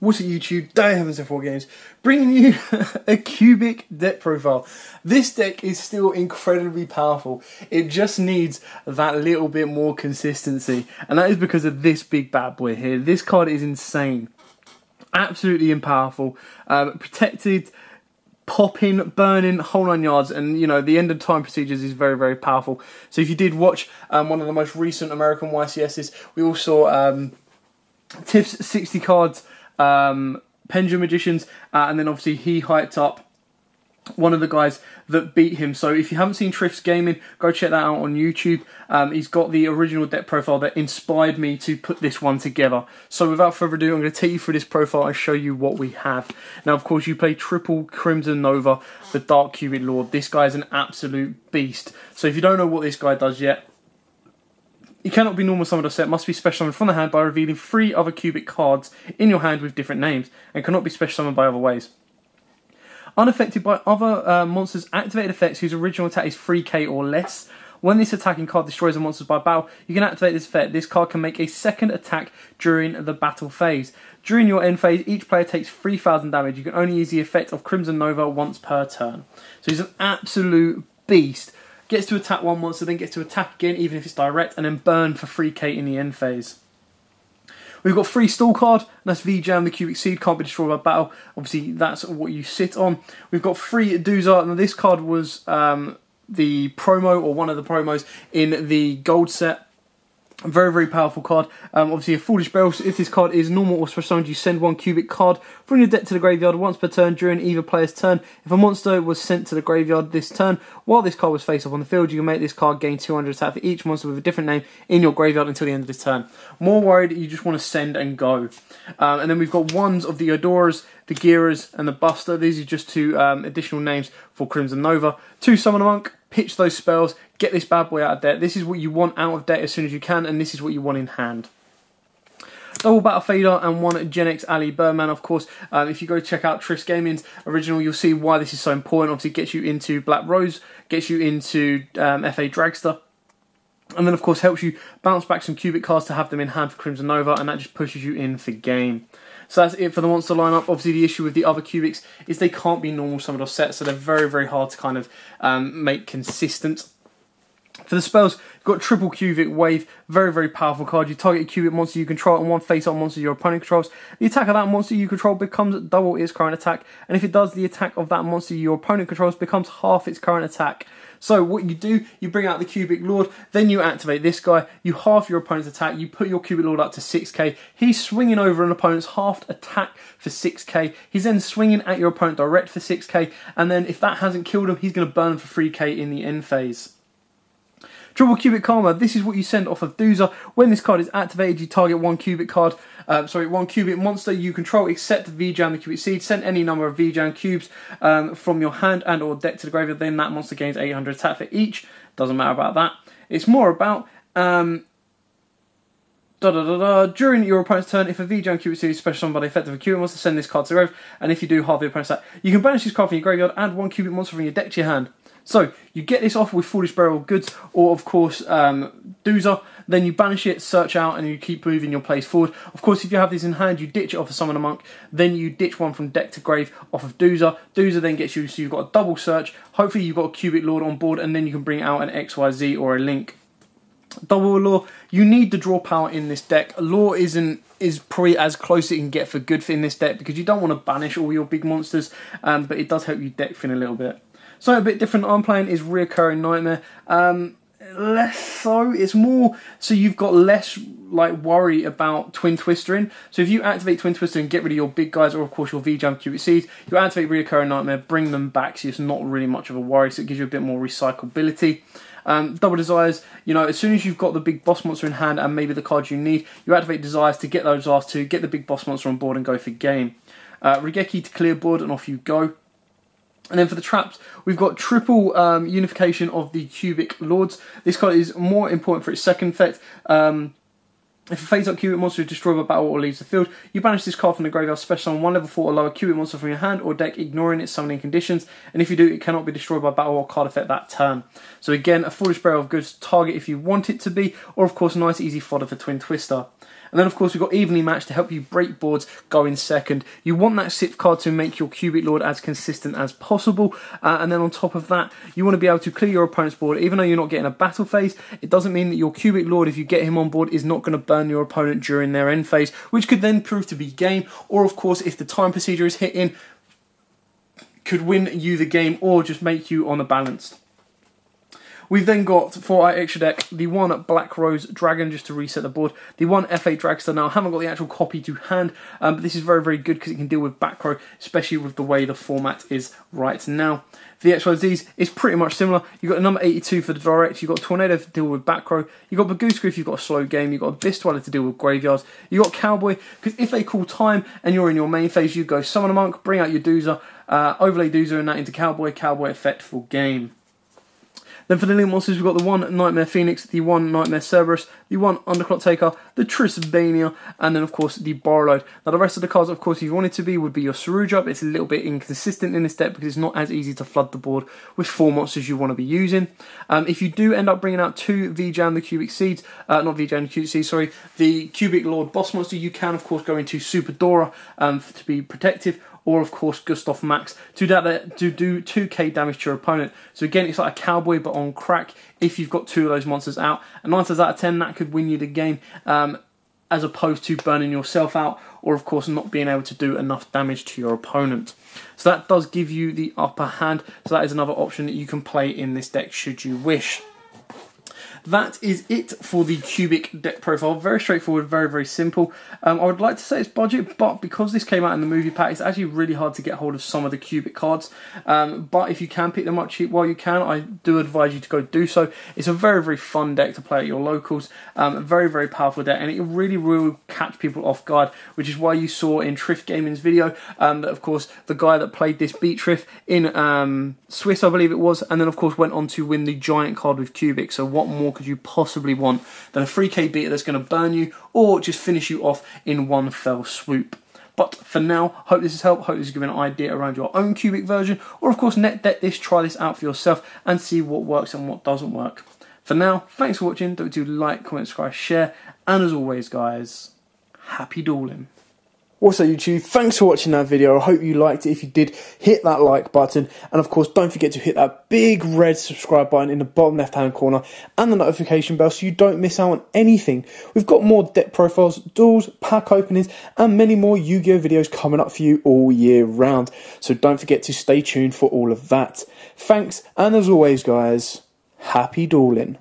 What's up YouTube, Day Heavens and wargames, bringing you a cubic deck profile. This deck is still incredibly powerful. It just needs that little bit more consistency. And that is because of this big bad boy here. This card is insane. Absolutely powerful. Protected, popping, burning, whole 9 yards. And you know, the end of time procedures is very, very powerful. So if you did watch one of the most recent American YCSs, we all saw Tiff's 60 cards, Pendulum Magicians, and then obviously he hyped up one of the guys that beat him. So if you haven't seen Triff's Gaming, go check that out on YouTube. He's got the original deck profile that inspired me to put this one together. So without further ado, I'm going to take you through this profile and show you what we have. Now, of course, you play triple Crimson Nova, the Dark Cubic Lord. This guy is an absolute beast. So if you don't know what this guy does yet, you cannot be normal summoned or set, must be special summoned from the hand by revealing 3 other cubic cards in your hand with different names, and cannot be special summoned by other ways. Unaffected by other monsters' activated effects whose original attack is 3k or less. When this attacking card destroys a monster by battle, you can activate this effect. This card can make a second attack during the battle phase. During your end phase, each player takes 3000 damage. You can only use the effect of Crimson Nova once per turn. So he's an absolute beast. Gets to attack one monster, then gets to attack again, even if it's direct, and then burn for 3k in the end phase. We've got 3 stall card, and that's V-Jam, the Cubic Seed, can't be destroyed by battle. Obviously, that's what you sit on. We've got 3 Doozer, and this card was the promo, or one of the promos, in the gold set. Very, very powerful card. Obviously, a Foolish Barrel. So if this card is normal or special summoned, you send 1 cubic card from your deck to the graveyard once per turn during either player's turn. If a monster was sent to the graveyard this turn, while this card was face up on the field, you can make this card gain 200 attack for each monster with a different name in your graveyard until the end of this turn. More worried, you just want to send and go. And then we've got ones of the Adorers, the Gearers, and the Buster. These are just 2 additional names for Crimson Nova. 2 Summon a Monk. Pitch those spells, get this bad boy out of deck. This is what you want out of deck as soon as you can, and this is what you want in hand. Double Battle Fader and 1 Gen X Ali Birdman, of course. If you go check out Triff's Gaming's original, you'll see why this is so important. Obviously, it gets you into Black Rose, gets you into FA Dragster, and then, of course, helps you bounce back some cubic cards to have them in hand for Crimson Nova, and that just pushes you in for game. So that's it for the monster lineup. Obviously, the issue with the other cubics is they can't be normal summoned or set, so they're very, very hard to kind of make consistent. For the spells, you've got triple cubic wave, very, very powerful card. You target a cubic monster you control and 1 face-up monster your opponent controls. The attack of that monster you control becomes double its current attack, and if it does, the attack of that monster your opponent controls becomes half its current attack. So what you do, you bring out the Cubic Lord, then you activate this guy, you half your opponent's attack, you put your Cubic Lord up to 6k, he's swinging over an opponent's halved attack for 6k, he's then swinging at your opponent direct for 6k, and then if that hasn't killed him, he's going to burn for 3k in the end phase. Triple Cubic Karma, this is what you send off of Doozer. When this card is activated, you target 1 cubic card, 1 cubic monster you control except V-Jam, the Cubic Seed. Send any number of V-Jam cubes from your hand and or deck to the graveyard, then that monster gains 800 attack for each. Doesn't matter about that. It's more about during your opponent's turn, if a V-Jam Cubic Seed is special summoned by the effect of a cubic monster, send this card to the graveyard, and if you do, half the opponent's attack. You can banish this card from your graveyard, add 1 cubic monster from your deck to your hand. So, you get this off with Foolish Barrel of Goods, or of course, Doozer, then you banish it, search out, and you keep moving your plays forward. Of course, if you have this in hand, you ditch it off of Summon a Monk, then you ditch 1 from deck to grave off of Doozer. Doozer then gets you, so you've got a double search, hopefully you've got a Cubic Lord on board, and then you can bring out an XYZ or a Link. Double Allure, you need the draw power in this deck. Allure is probably as close as it can get for good in this deck, because you don't want to banish all your big monsters, but it does help you deck thin a little bit. Something a bit different I'm playing is Reoccurring Nightmare. Less so, it's more so you've got less like worry about Twin Twistering. So if you activate Twin Twister and get rid of your big guys, or of course your V-Jam Cubic Seeds, you activate Reoccurring Nightmare, bring them back, so it's not really much of a worry, so it gives you a bit more recyclability. Double Desires, you know, as soon as you've got the big boss monster in hand and maybe the cards you need, you activate Desires to get those last 2, get the big boss monster on board and go for game. Regeki to clear board and off you go. And then for the traps, we've got triple unification of the Cubic Lords. This card is more important for its second effect. If a face-up cubic monster is destroyed by battle or leaves the field, you banish this card from the graveyard, special summon 1 level 4 or lower cubic monster from your hand or deck, ignoring its summoning conditions, and if you do, it cannot be destroyed by battle or card effect that turn. So again, a Foolish Barrel of Goods target if you want it to be, or of course, nice easy fodder for Twin Twister. And then, of course, we've got Evenly Matched to help you break boards, go in second. You want that sixth card to make your Cubic Lord as consistent as possible. And then on top of that, you want to be able to clear your opponent's board. Even though you're not getting a battle phase, it doesn't mean that your Cubic Lord, if you get him on board, is not going to burn your opponent during their end phase, which could then prove to be game. Or, of course, if the time procedure is hitting, could win you the game or just make you unbalanced. We've then got, for our extra deck, the one Black Rose Dragon, just to reset the board. The one F8 Dragster. Now, I haven't got the actual copy to hand, but this is very, very good because it can deal with back row, especially with the way the format is right now. The XYZs is pretty much similar. You've got a number 82 for the direct, you've got Tornado to deal with back row, you've got Bagooska if you've got a slow game, you've got Abyss Dweller to deal with graveyards, you've got Cowboy, because if they call time and you're in your main phase, you go Summon a Monk, bring out your Doozer, overlay Doozer and that into Cowboy, Cowboy effect full game. Then for the little monsters, we've got the one Nightmare Phoenix, the one Nightmare Cerberus, the one Underclock Taker, the Trisbania, and then of course the Borrowload. Now the rest of the cards, of course, if you wanted to be, would be your Saruja, but it's a little bit inconsistent in this deck because it's not as easy to flood the board with 4 monsters you want to be using. If you do end up bringing out 2 Vijay the Cubic Seeds, not Vijay the Cubic Seeds, sorry, the Cubic Lord boss monster, you can of course go into Super Dora to be protective, or of course Gustav Max to do 2k damage to your opponent. So again, it's like a Cowboy but on crack if you've got 2 of those monsters out. And 9 times out of 10 that could win you the game, as opposed to burning yourself out, or of course not being able to do enough damage to your opponent. So that does give you the upper hand, so that is another option that you can play in this deck should you wish. That is it for the Cubic deck profile. Very straightforward, very, very simple. I would like to say it's budget, but because this came out in the movie pack, it's actually really hard to get hold of some of the Cubic cards. But if you can pick them up cheap while you can, I do advise you to go do so. It's a very, very fun deck to play at your locals. Very, very powerful deck, and it really will catch people off guard, which is why you saw in Triff Gaming's video that, of course, the guy that played this beat Triff in Swiss, I believe it was, and then, of course, went on to win the giant card with Cubic. So what more could you possibly want than a 3k beater that's going to burn you or just finish you off in one fell swoop? But for now, hope this has helped, hope this has given an idea around your own Cubic version, or of course net deck this, try this out for yourself and see what works and what doesn't work. For now, thanks for watching, don't forget to like, comment, subscribe, share, and as always guys, happy dueling. Also YouTube, thanks for watching that video. I hope you liked it. If you did, hit that like button. And of course, don't forget to hit that big red subscribe button in the bottom left hand corner and the notification bell so you don't miss out on anything. We've got more deck profiles, duels, pack openings, and many more Yu-Gi-Oh videos coming up for you all year round. So don't forget to stay tuned for all of that. Thanks, and as always guys, happy dueling.